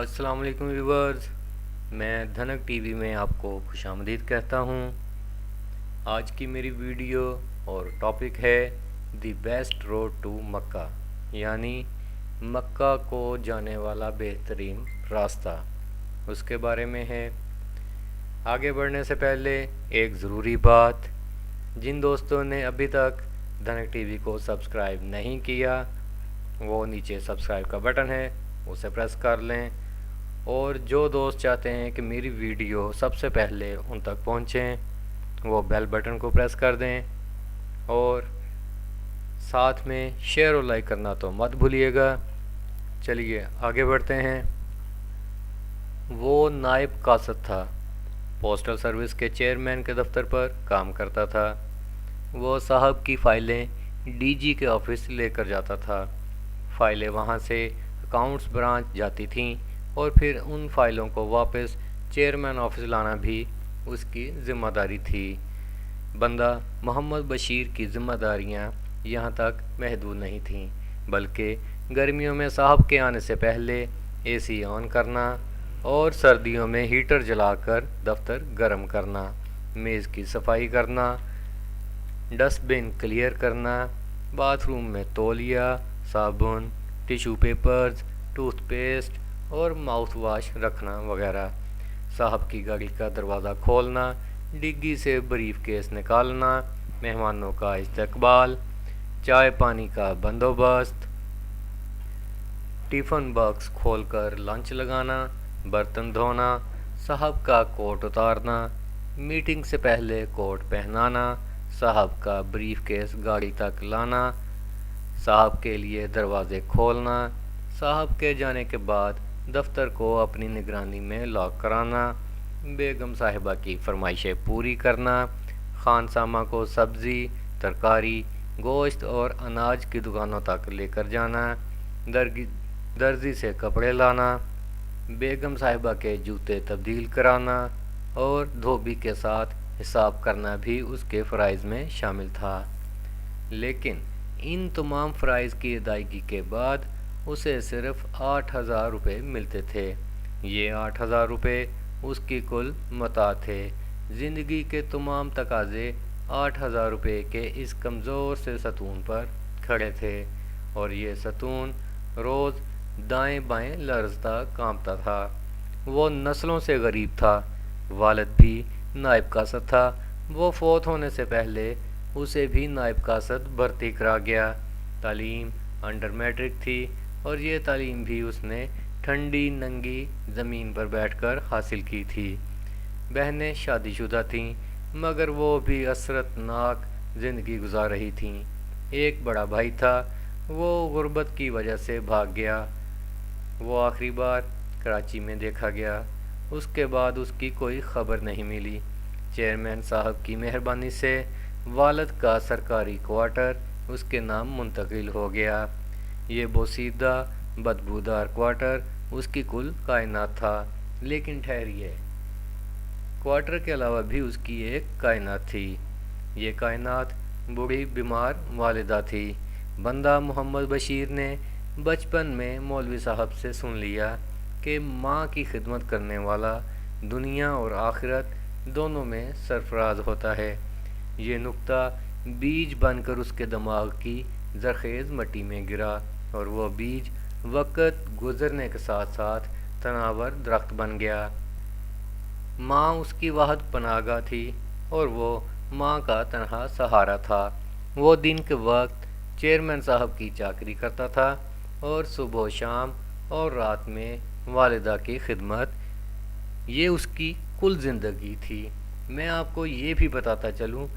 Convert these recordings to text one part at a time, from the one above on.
السلام علیکم ویورز، میں دھنک ٹی وی میں آپ کو خوش آمدید کہتا ہوں۔ آج کی میری ویڈیو اور ٹاپک ہے دی بیسٹ روڈ ٹو مکہ، یعنی مکہ کو جانے والا بہترین راستہ، اس کے بارے میں ہے۔ آگے بڑھنے سے پہلے ایک ضروری بات، جن دوستوں نے ابھی تک دھنک ٹی وی کو سبسکرائب نہیں کیا وہ نیچے سبسکرائب کا بٹن ہے، اسے پریس کر لیں، اور جو دوست چاہتے ہیں کہ میری ویڈیو سب سے پہلے ان تک پہنچیں وہ بیل بٹن کو پریس کر دیں، اور ساتھ میں شیئر اور لائک کرنا تو مت بھولیے گا۔ چلیے آگے بڑھتے ہیں۔ وہ نائب قاصد تھا، پوسٹل سروس کے چیئرمین کے دفتر پر کام کرتا تھا۔ وہ صاحب کی فائلیں ڈی جی کے آفس لے کر جاتا تھا۔ فائلیں وہاں سے اکاؤنٹس برانچ جاتی تھیں اور پھر ان فائلوں کو واپس چیئرمین آفس لانا بھی اس کی ذمہ داری تھی۔ بندہ محمد بشیر کی ذمہ داریاں یہاں تک محدود نہیں تھیں، بلکہ گرمیوں میں صاحب کے آنے سے پہلے اے سی آن کرنا اور سردیوں میں ہیٹر جلا کر دفتر گرم کرنا، میز کی صفائی کرنا، ڈسٹ بن کلیئر کرنا، باتھ روم میں تولیہ، صابن، ٹیشو پیپرز، ٹوتھ پیسٹ اور ماؤتھ واش رکھنا وغیرہ، صاحب کی گاڑی کا دروازہ کھولنا، ڈگی سے بریف کیس نکالنا، مہمانوں کا استقبال، چائے پانی کا بندوبست، ٹفن باکس کھول کر لنچ لگانا، برتن دھونا، صاحب کا کوٹ اتارنا، میٹنگ سے پہلے کوٹ پہنانا، صاحب کا بریف کیس گاڑی تک لانا، صاحب کے لیے دروازے کھولنا، صاحب کے جانے کے بعد دفتر کو اپنی نگرانی میں لاک کرانا، بیگم صاحبہ کی فرمائشیں پوری کرنا، خانسامہ کو سبزی، ترکاری، گوشت اور اناج کی دکانوں تک لے کر جانا، درزی سے کپڑے لانا، بیگم صاحبہ کے جوتے تبدیل کرانا اور دھوبی کے ساتھ حساب کرنا بھی اس کے فرائض میں شامل تھا۔ لیکن ان تمام فرائض کی ادائیگی کے بعد اسے صرف 8,000 روپے ملتے تھے۔ یہ 8,000 روپے اس کی کل متاع تھے۔ زندگی کے تمام تقاضے 8,000 روپے کے اس کمزور سے ستون پر کھڑے تھے، اور یہ ستون روز دائیں بائیں لرزتا کانپتا تھا۔ وہ نسلوں سے غریب تھا، والد بھی نائب قاصد تھا۔ وہ فوت ہونے سے پہلے اسے بھی نائب قاصد بھرتی کرا گیا۔ تعلیم انڈر میٹرک تھی، اور یہ تعلیم بھی اس نے ٹھنڈی ننگی زمین پر بیٹھ کر حاصل کی تھی۔ بہنیں شادی شدہ تھیں، مگر وہ بھی عسرت ناک زندگی گزار رہی تھیں۔ ایک بڑا بھائی تھا، وہ غربت کی وجہ سے بھاگ گیا۔ وہ آخری بار کراچی میں دیکھا گیا، اس کے بعد اس کی کوئی خبر نہیں ملی۔ چیئرمین صاحب کی مہربانی سے والد کا سرکاری کوارٹر اس کے نام منتقل ہو گیا۔ یہ بوسیدہ بدبودار کوارٹر اس کی کل کائنات تھا۔ لیکن ٹھہریے، کوارٹر کے علاوہ بھی اس کی ایک کائنات تھی۔ یہ کائنات بوڑھی بیمار والدہ تھی۔ بندہ محمد بشیر نے بچپن میں مولوی صاحب سے سن لیا کہ ماں کی خدمت کرنے والا دنیا اور آخرت دونوں میں سرفراز ہوتا ہے۔ یہ نکتہ بیج بن کر اس کے دماغ کی زرخیز مٹی میں گرا، اور وہ بیج وقت گزرنے کے ساتھ ساتھ تناور درخت بن گیا۔ ماں اس کی واحد پناہ گاہ تھی، اور وہ ماں کا تنہا سہارا تھا۔ وہ دن کے وقت چیئرمین صاحب کی چاکری کرتا تھا، اور صبح و شام اور رات میں والدہ کی خدمت، یہ اس کی کل زندگی تھی۔ میں آپ کو یہ بھی بتاتا چلوں،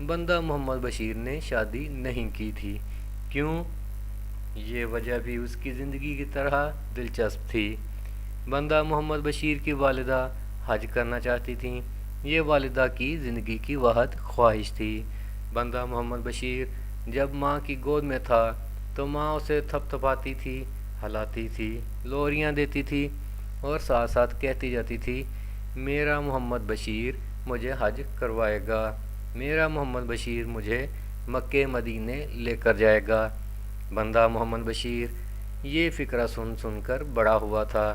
بندہ محمد بشیر نے شادی نہیں کی تھی۔ کیوں؟ یہ وجہ بھی اس کی زندگی کی طرح دلچسپ تھی۔ بندہ محمد بشیر کی والدہ حج کرنا چاہتی تھیں۔ یہ والدہ کی زندگی کی واحد خواہش تھی۔ بندہ محمد بشیر جب ماں کی گود میں تھا تو ماں اسے تھپ تھپاتی تھی، ہلاتی تھی، لوریاں دیتی تھی، اور ساتھ ساتھ کہتی جاتی تھی، میرا محمد بشیر مجھے حج کروائے گا، میرا محمد بشیر مجھے مکے مدینے لے کر جائے گا۔ بندہ محمد بشیر یہ فقرہ سن سن کر بڑا ہوا تھا۔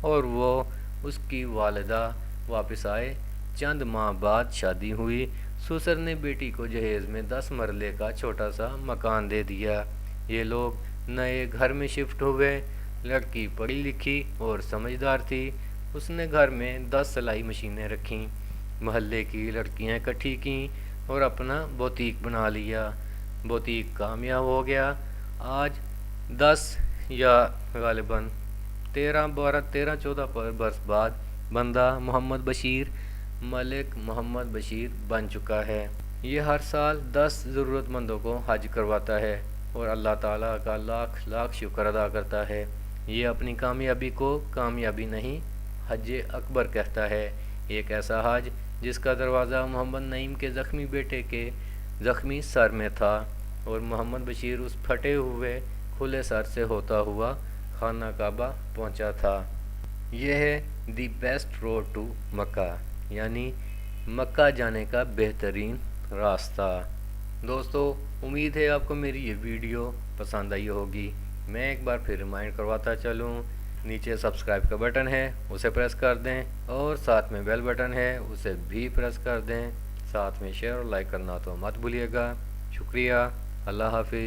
اور وہ اس کی والدہ واپس آئے۔ چند ماہ بعد شادی ہوئی۔ سسر نے بیٹی کو جہیز میں 10 مرلے کا چھوٹا سا مکان دے دیا۔ یہ لوگ نئے گھر میں شفٹ ہوئے۔ لڑکی پڑھی لکھی اور سمجھدار تھی۔ اس نے گھر میں 10 سلائی مشینیں رکھیں، محلے کی لڑکیاں اکٹھی کیں اور اپنا بوتیک بنا لیا۔ بوتیک کامیاب ہو گیا۔ آج 10 یا غالباً 13-14 برس بعد بندہ محمد بشیر ملک محمد بشیر بن چکا ہے۔ یہ ہر سال 10 ضرورت مندوں کو حج کرواتا ہے اور اللہ تعالیٰ کا لاکھ لاکھ شکر ادا کرتا ہے۔ یہ اپنی کامیابی کو کامیابی نہیں، حج اکبر کہتا ہے۔ ایک ایسا حج جس کا دروازہ محمد نعیم کے زخمی بیٹے کے زخمی سر میں تھا اور محمد بشیر اس پھٹے ہوئے کھلے سر سے ہوتا ہوا خانہ کعبہ پہنچا تھا۔ یہ ہے دی بیسٹ روڈ ٹو مکہ، یعنی مکہ جانے کا بہترین راستہ۔ دوستو، امید ہے آپ کو میری یہ ویڈیو پسند آئی ہوگی۔ میں ایک بار پھر ریمائنڈ کرواتا چلوں، نیچے سبسکرائب کا بٹن ہے، اسے پریس کر دیں اور ساتھ میں بیل بٹن ہے، اسے بھی پریس کر دیں۔ ساتھ میں شیئر اور لائک کرنا تو مت بھولیے گا۔ شکریہ۔ اللہ حافظ۔